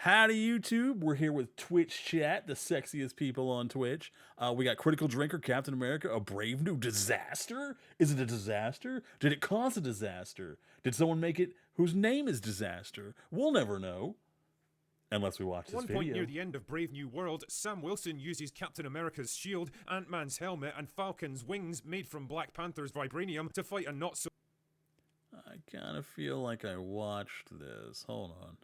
Howdy, YouTube. We're here with Twitch Chat, the sexiest people on Twitch. We got Critical Drinker, Captain America, a brave new disaster? Is it a disaster? Did it cause a disaster? Did someone make it whose name is Disaster? We'll never know. Unless we watch this One video. point near the end of Brave New World, Sam Wilson uses Captain America's shield, Ant-Man's helmet, and Falcon's wings made from Black Panther's vibranium to fight a not-so... I kind of feel like I watched this. Hold on.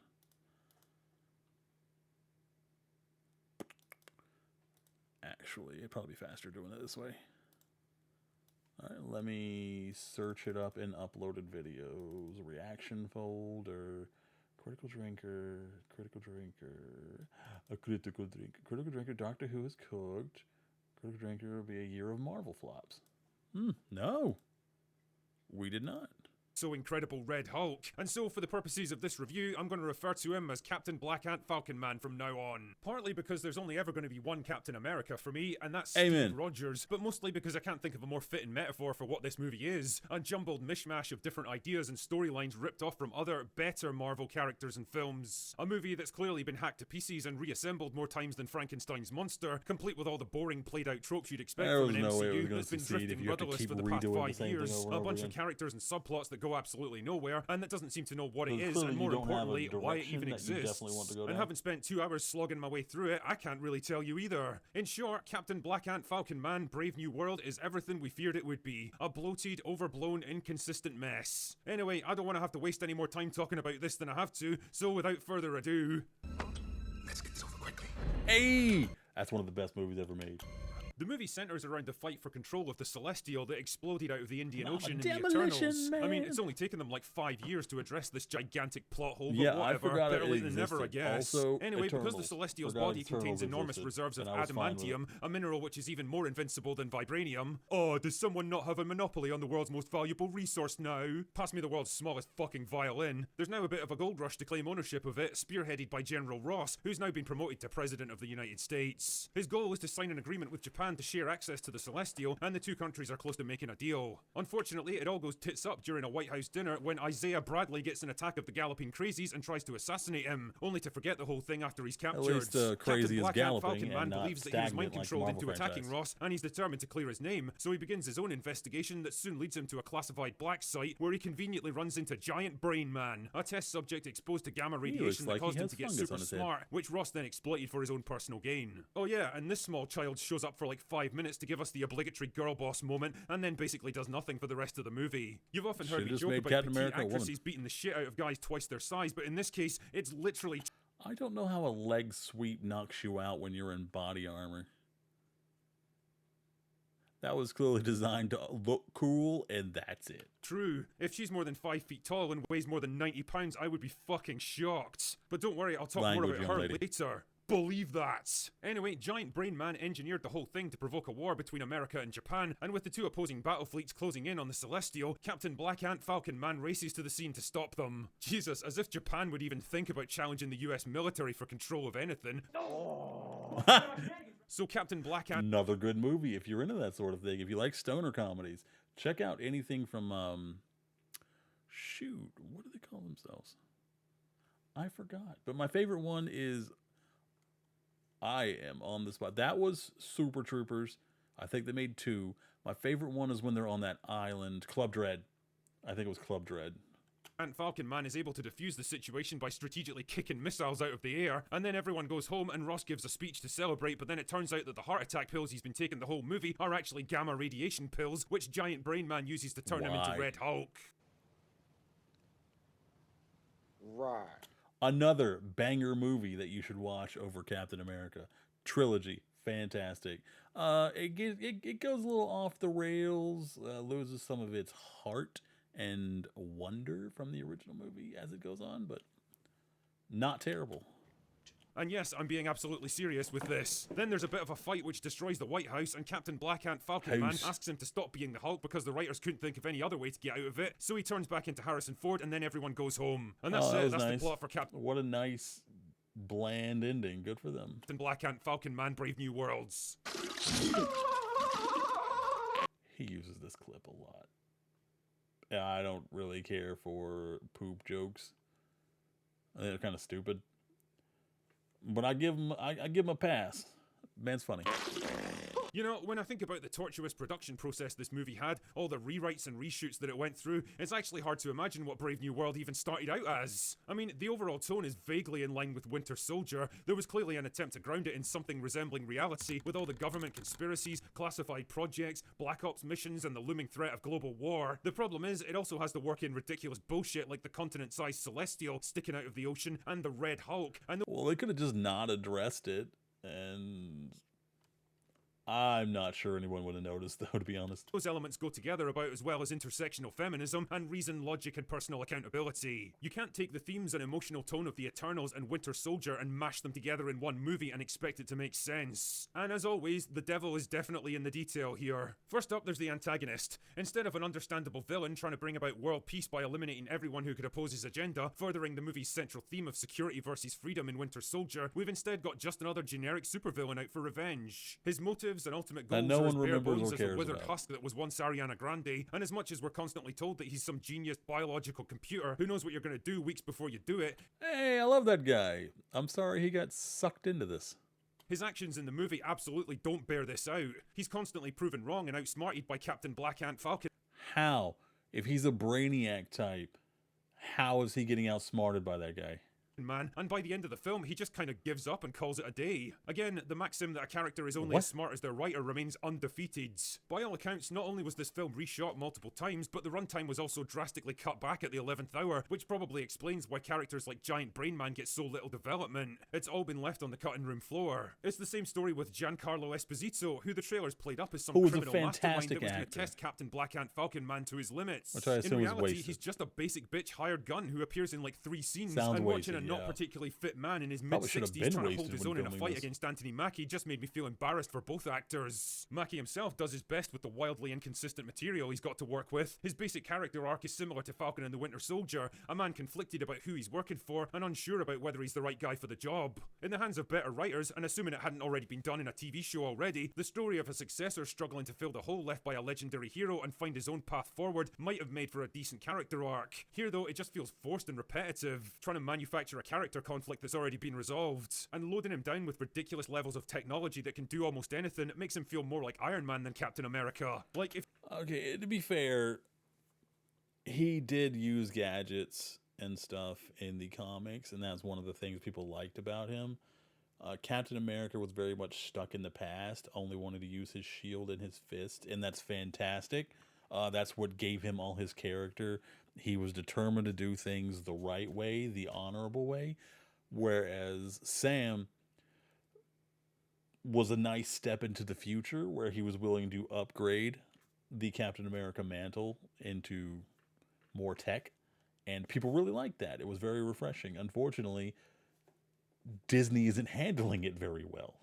Actually, it'd probably be faster doing it this way. All right, let me search it up in uploaded videos. Reaction folder. Critical Drinker. A Critical Drinker. Critical Drinker, Doctor Who is cooked. Critical Drinker will be a year of Marvel flops. No. We did not. So incredible Red Hulk. And so for the purposes of this review, I'm going to refer to him as Captain Black Ant Falcon Man from now on. Partly because there's only ever going to be one Captain America for me, and that's Amen. Steve Rogers, but mostly because I can't think of a more fitting metaphor for what this movie is. A jumbled mishmash of different ideas and storylines ripped off from other, better Marvel characters and films. A movie that's clearly been hacked to pieces and reassembled more times than Frankenstein's monster, complete with all the boring played-out tropes you'd expect from an MCU that's been drifting rudderless for the past 5 years. A bunch of characters and subplots that go absolutely nowhere, and that doesn't seem to know what it is, and more importantly, why it even exists. And having spent 2 hours slogging my way through it, I can't really tell you either. In short, Captain Black Ant Falcon Man Brave New World is everything we feared it would be. A bloated, overblown, inconsistent mess. Anyway, I don't want to have to waste any more time talking about this than I have to, so without further ado... Let's get this over quickly. Hey! That's one of the best movies ever made. The movie centers around the fight for control of the Celestial that exploded out of the Indian Mama Ocean in the Demolition Eternals. Man. I mean, it's only taken them like 5 years to address this gigantic plot hole, but Yeah, I whatever. forgot Better it late than never, I existed. guess. Also, Anyway, because the Eternals. Celestial's Forgot body Eternals contains enormous existed, reserves of and I was fine with it. adamantium, a mineral which is even more invincible than vibranium. Oh, does someone not have a monopoly on the world's most valuable resource now? Pass me the world's smallest fucking violin. There's now a bit of a gold rush to claim ownership of it, spearheaded by General Ross, who's now been promoted to President of the United States. His goal is to sign an agreement with Japan to share access to the Celestial, and the two countries are close to making a deal. Unfortunately, it all goes tits up during a White House dinner when Isaiah Bradley gets an attack of the Galloping Crazies and tries to assassinate him, only to forget the whole thing after he's captured. At least Crazy Captain is Black Ant galloping Falcon Man and not believes that he was mind stagnant like controlled Marvel into attacking franchise. Ross, and he's determined to clear his name, so he begins his own investigation that soon leads him to a classified black site where he conveniently runs into Giant Brain Man, a test subject exposed to gamma radiation that like he caused him has to get fungus super on his head. smart, which Ross then exploited for his own personal gain. Oh yeah, and this small child shows up for like 5 minutes to give us the obligatory girl boss moment, and then basically does nothing for the rest of the movie. You've often heard Should've me just joke made about Captain petite America a woman. actresses beating the shit out of guys twice their size, but in this case, it's literally I don't know how a leg sweep knocks you out when you're in body armor. That was clearly designed to look cool, and that's it. true. If she's more than 5 feet tall and weighs more than 90 pounds, I would be fucking shocked. But don't worry, I'll talk more Language, about young her lady. later. Believe that. Anyway, Giant Brain Man engineered the whole thing to provoke a war between America and Japan, and with the two opposing battle fleets closing in on the Celestial, Captain Black Ant Falcon Man races to the scene to stop them. Jesus, as if Japan would even think about challenging the US military for control of anything. So Captain Black Ant Another good movie if you're into that sort of thing. If you like stoner comedies, check out anything from shoot, what do they call themselves? I forgot. But my favorite one is I Am on the Spot. That was Super Troopers. I think they made 2. My favorite one is when they're on that island, Club Dread. I think it was Club Dread. Falcon Man is able to defuse the situation by strategically kicking missiles out of the air, and then everyone goes home and Ross gives a speech to celebrate, but then it turns out that the heart attack pills he's been taking the whole movie are actually gamma radiation pills, which Giant Brain Man uses to turn him into Why? Red Hulk. Right. Another banger movie that you should watch over Captain America. Trilogy. Fantastic. It goes a little off the rails, loses some of its heart and wonder from the original movie as it goes on, but not terrible. And yes, I'm being absolutely serious with this. Then there's a bit of a fight which destroys the White House, and Captain Black Ant Falcon Man House. asks him to stop being the Hulk because the writers couldn't think of any other way to get out of it, so he turns back into Harrison Ford, and then everyone goes home. And that's Oh, that it, was that's nice. the plot for Captain What a nice, bland ending. Good for them. Black Ant Falcon Man Brave New Worlds. He uses this clip a lot. Yeah, I don't really care for poop jokes. I think they're kind of stupid. but I give him a pass. Man's funny. You know, when I think about the tortuous production process this movie had, all the rewrites and reshoots that it went through, it's actually hard to imagine what Brave New World even started out as. I mean, the overall tone is vaguely in line with Winter Soldier. There was clearly an attempt to ground it in something resembling reality, with all the government conspiracies, classified projects, Black Ops missions, and the looming threat of global war. The problem is, it also has to work in ridiculous bullshit like the continent-sized Celestial sticking out of the ocean and the Red Hulk, and Well, they could have just not addressed it, and I'm not sure anyone would have noticed, though, to be honest. those elements go together about as well as intersectional feminism and reason, logic, and personal accountability. You can't take the themes and emotional tone of the Eternals and Winter Soldier and mash them together in one movie and expect it to make sense. And as always, the devil is definitely in the detail here. First up, there's the antagonist. Instead of an understandable villain trying to bring about world peace by eliminating everyone who could oppose his agenda, furthering the movie's central theme of security versus freedom in Winter Soldier, we've instead got just another generic supervillain out for revenge. His motives and ultimate goals no are as one bare remembers bones or as a cares withered about. husk that was once Ariana Grande, and as much as we're constantly told that he's some genius biological computer who knows what you're going to do weeks before you do it, Hey, I love that guy. I'm sorry he got sucked into this. his actions in the movie absolutely don't bear this out. He's constantly proven wrong and outsmarted by Captain Black Ant Falcon. How? If he's a brainiac type, how is he getting outsmarted by that guy? Man, and by the end of the film, he just kind of gives up and calls it a day. Again, the maxim that a character is only What? as smart as their writer remains undefeated. By all accounts, not only was this film reshot multiple times, but the runtime was also drastically cut back at the 11th hour, which probably explains why characters like Giant Brain Man get so little development. It's all been left on the cutting room floor. It's the same story with Giancarlo Esposito, who the trailers played up as some Who was a criminal mastermind fantastic that was going to actor. test Captain Black Ant Falcon Man to his limits. Which I In assume is reality, wasted. he's just a basic bitch hired gun who appears in like 3 scenes, Sounds and watching a wasted, not yeah. particularly fit man in his Probably should have mid-60s been trying to hold wasted his when own in a filming fight this. against Anthony Mackie just made me feel embarrassed for both actors. Mackie himself does his best with the wildly inconsistent material he's got to work with. His basic character arc is similar to Falcon and the Winter Soldier, a man conflicted about who he's working for and unsure about whether he's the right guy for the job. In the hands of better writers, and assuming it hadn't already been done in a TV show already, the story of a successor struggling to fill the hole left by a legendary hero and find his own path forward might have made for a decent character arc. Here though, it just feels forced and repetitive, trying to manufacture a character conflict that's already been resolved, and loading him down with ridiculous levels of technology that can do almost anything makes him feel more like Iron Man than Captain America. Like, if Okay, to be fair, he did use gadgets and stuff in the comics, and that's one of the things people liked about him. Captain America was very much stuck in the past, only wanted to use his shield and his fist, and that's fantastic. That's what gave him all his character. He was determined to do things the right way, the honorable way, whereas Sam was a nice step into the future where he was willing to upgrade the Captain America mantle into more tech, and people really liked that. It was very refreshing. Unfortunately, Disney isn't handling it very well.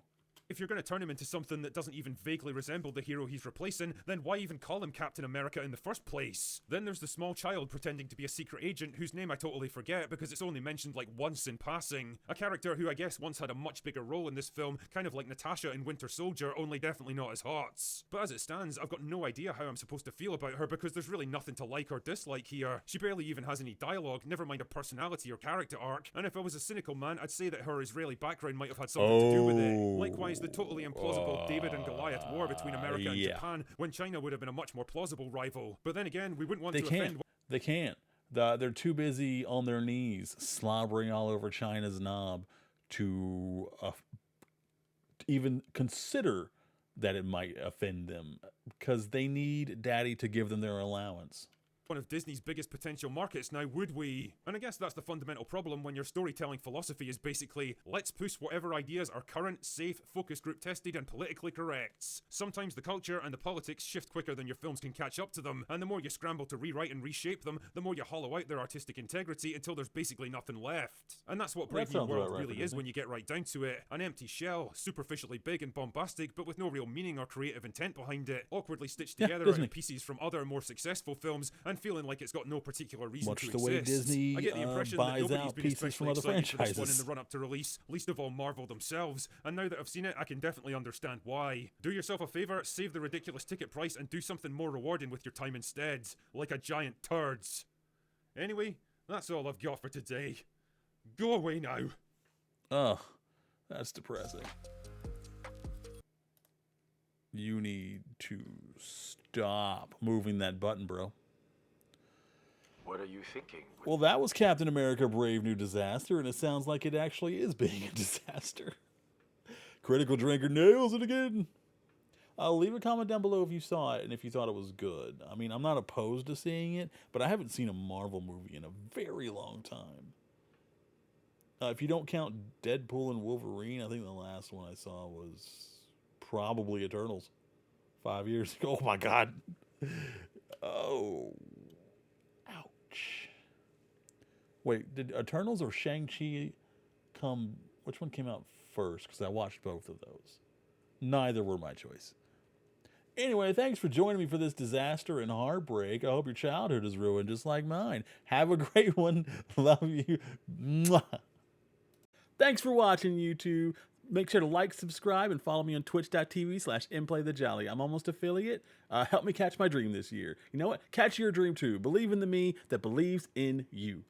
If you're going to turn him into something that doesn't even vaguely resemble the hero he's replacing, then why even call him Captain America in the first place? Then there's the small child pretending to be a secret agent whose name I totally forget because it's only mentioned like once in passing. A character who I guess once had a much bigger role in this film, kind of like Natasha in Winter Soldier, only definitely not as hot. But as it stands, I've got no idea how I'm supposed to feel about her because there's really nothing to like or dislike here. She barely even has any dialogue, never mind a personality or character arc. And if I was a cynical man, I'd say that her Israeli background might have had something to do with it. Likewise, the totally implausible David and Goliath war between America and yeah. Japan, when China would have been a much more plausible rival. But then again, we wouldn't want They to can't. offend. They can't. They're too busy on their knees, slobbering all over China's knob to even consider that it might offend them, because they need Daddy to give them their allowance. One of Disney's biggest potential markets now, would we? And I guess that's the fundamental problem when your storytelling philosophy is basically, let's push whatever ideas are current, safe, focus group tested, and politically correct. Sometimes the culture and the politics shift quicker than your films can catch up to them, and the more you scramble to rewrite and reshape them, the more you hollow out their artistic integrity until there's basically nothing left. And that's what Brave New sounds about World right for really is Disney. when you get right down to it. An empty shell, superficially big and bombastic, but with no real meaning or creative intent behind it, awkwardly stitched Yeah, together out Disney. of pieces from other more successful films, and feeling like it's got no particular reason Much to the exist. way Disney I get the impression buys that nobody's out been pieces especially from other excited for this one in franchises. the run-up to release, least of all Marvel themselves, and now that I've seen it, I can definitely understand why. Do yourself a favour, save the ridiculous ticket price, and do something more rewarding with your time instead, like a giant turds. Anyway, that's all I've got for today. Go away now. Ugh. That's depressing. You need to stop moving that button, bro. What are you thinking? Well, that was Captain America Brave New Disaster, and it sounds like it actually is being a disaster. Critical Drinker nails it again. Leave a comment down below if you saw it and if you thought it was good. I mean, I'm not opposed to seeing it, but I haven't seen a Marvel movie in a very long time. If you don't count Deadpool and Wolverine, I think the last one I saw was probably Eternals. 5 years ago. Oh my God. Oh. Ouch. Wait, did Eternals or Shang-Chi come? Which one came out first? Because I watched both of those. Neither were my choice. Anyway, thanks for joining me for this disaster and heartbreak. I hope your childhood is ruined just like mine. Have a great one. Love you. Mwah. Thanks for watching, YouTube. Make sure to like, subscribe, and follow me on twitch.tv/InPlayTheJolly. I'm almost affiliate. Help me catch my dream this year. You know what? Catch your dream too. Believe in the me that believes in you.